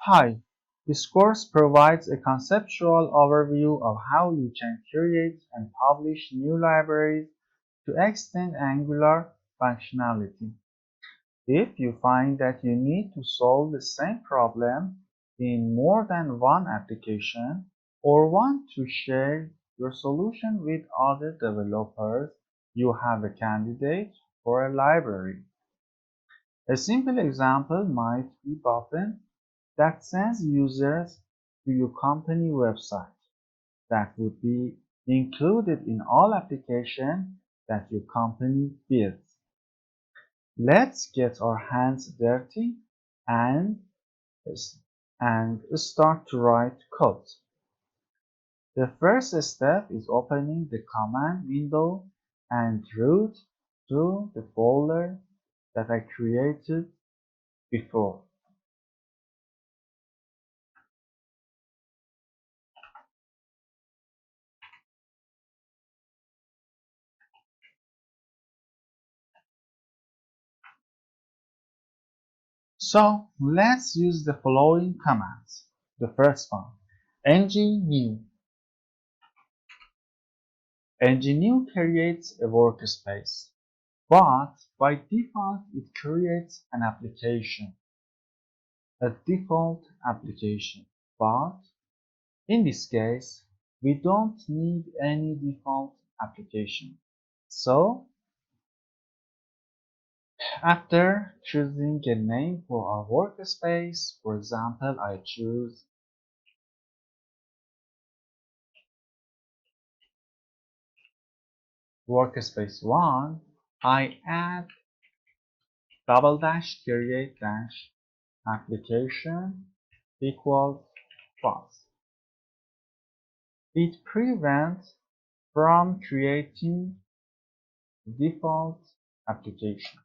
Hi, this course provides a conceptual overview of how you can create and publish new libraries to extend Angular functionality. If you find that you need to solve the same problem in more than one application or want to share your solution with other developers, you have a candidate for a library. A simple example might be Button that sends users to your company website. That would be included in all applications that your company builds. Let's get our hands dirty and, start to write code. The first step is opening the command window and root to the folder that I created before. So let's use the following commands. The first one, ng-new. ng-new creates a workspace, but by default it creates an application, a default application. But in this case, we don't need any default application. So after choosing a name for our workspace, for example, I choose workspace 1, I add double dash create dash application equals false. It prevents from creating default application.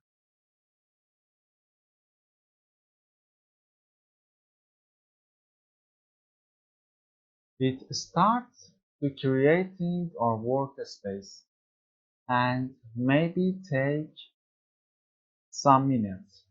It starts to creating our workspace and maybe take some minutes.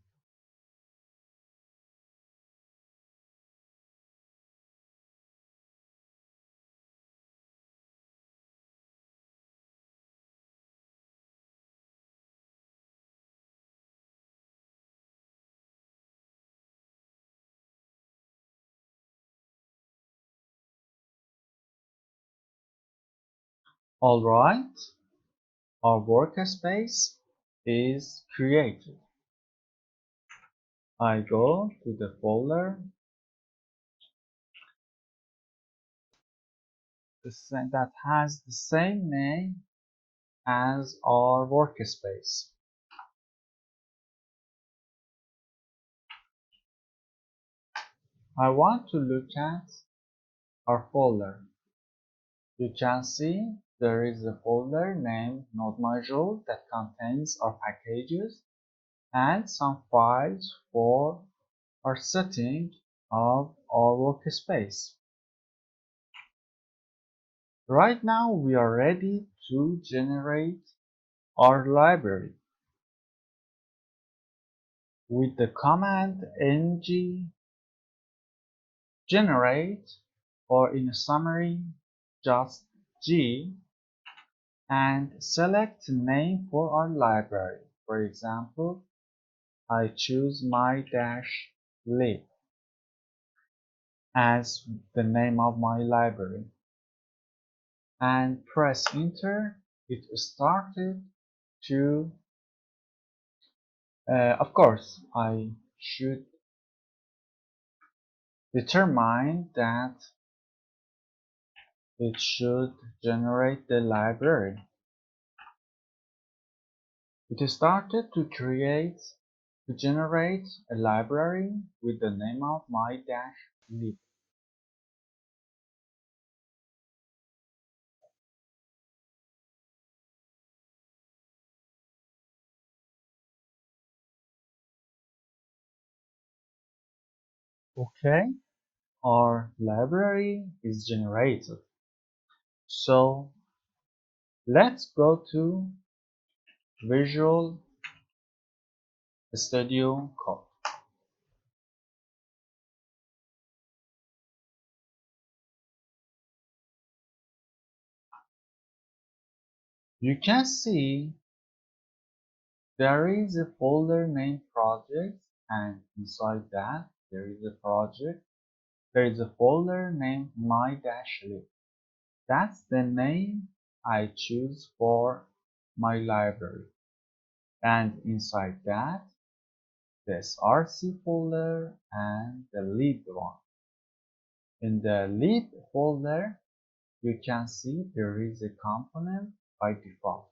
Alright, our workspace is created. I go to the folder that has the same name as our workspace. I want to look at our folder. You can see there is a folder named Node module that contains our packages and some files for our setting of our workspace. Right now we are ready to generate our library. With the command ng generate, or in a summary just G, and select a name for our library. For example, I choose my-lib as the name of my library and press enter. It started to of course I should determine that it should generate the library. It started to generate a library with the name of my-lib. Okay, our library is generated. So let's go to Visual Studio Code. You can see there is a folder named project, and inside that there is a project. There is a folder named my-lib. That's the name I choose for my library. And inside that, the src folder and the lib one. In the lib folder, you can see there is a component by default.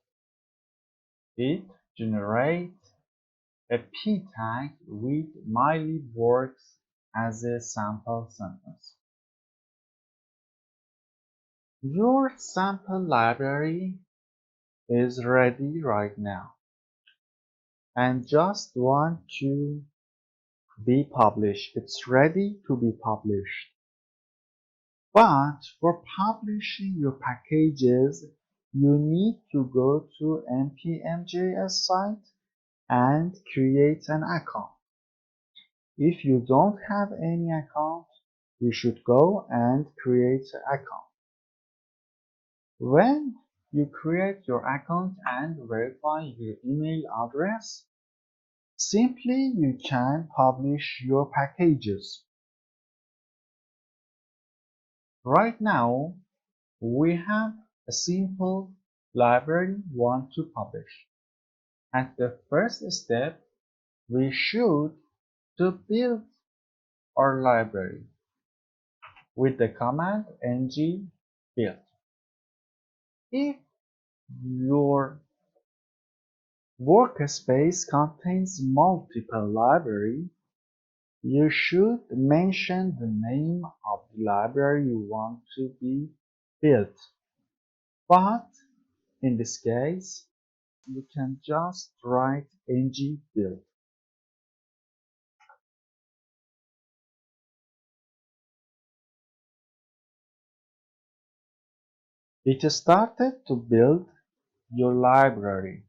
It generates a p tag with mylibworks as a sample sentence. Your sample library is ready right now and just want to be published. It's ready to be published. But for publishing your packages, you need to go to npm.js site and create an account. If you don't have any account, you should go and create an account. When you create your account and verify your email address, simply you can publish your packages. Right now, we have a simple library we want to publish. At the first step, we should to build our library with the command ng build. If your workspace contains multiple libraries, you should mention the name of the library you want to be built. But in this case, you can just write ng build. It started to build your library.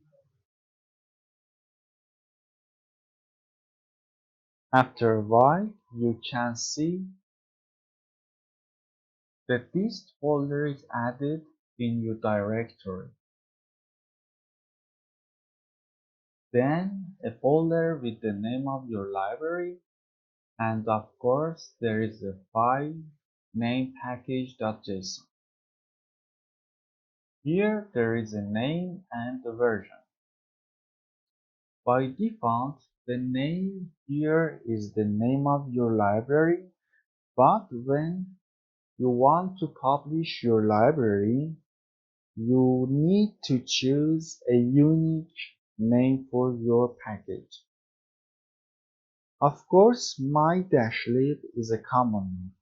After a while, you can see that this folder is added in your directory. Then a folder with the name of your library, and of course there is a file named package.json. Here there is a name and a version. By default, the name here is the name of your library, but when you want to publish your library, you need to choose a unique name for your package. Of course, my-lib is a common name,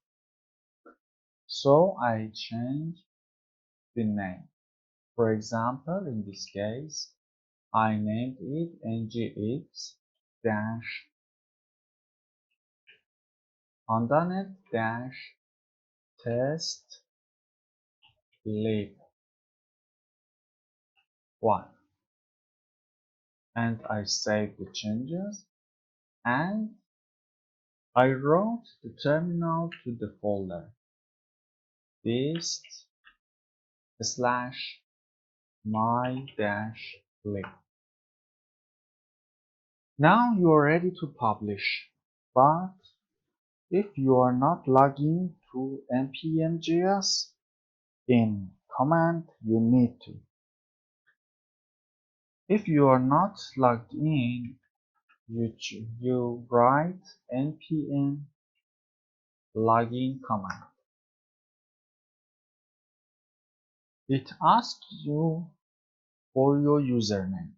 so I change the name. For example, in this case, I named it ngx-pandanet-test lib 1, and I save the changes, and I wrote the terminal to the folder dist slash my-lib. Now you are ready to publish, but if you are not logging to npm.js, in command you need to. If you are not logged in, you write npm login command. It asks you for your username.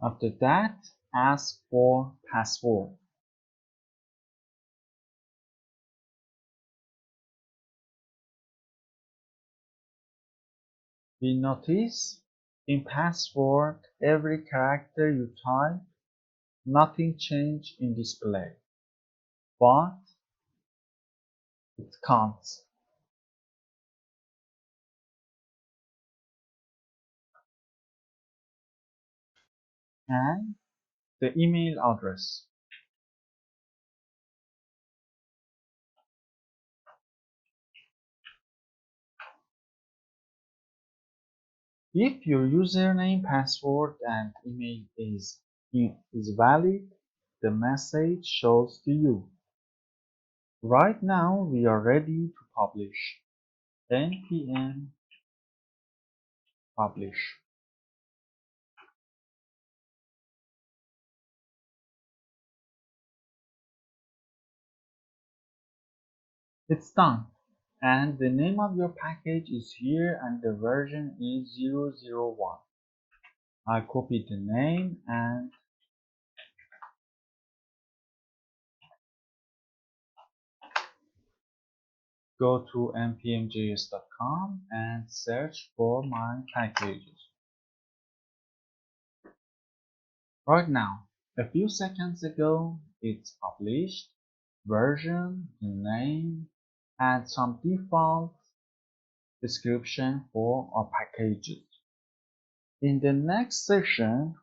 After that, ask for password. We notice in password every character you type, nothing changed in display, but it counts. and the email address. If your username, password, and email is valid, the message shows to you. Right now, we are ready to publish. npm publish. It's done. And the name of your package is here and the version is 001. I copy the name and go to npmjs.com and search for my packages. Right now, a few seconds ago, it's published, version, the name, and some default description for our packages. In the next session,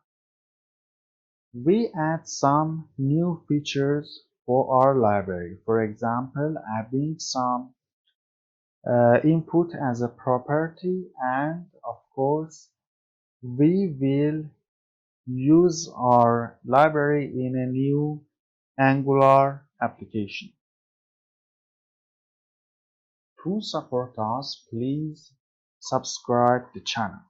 we add some new features for our library. For example, adding some input as a property, and of course, we will use our library in a new Angular application. To support us, please subscribe the channel.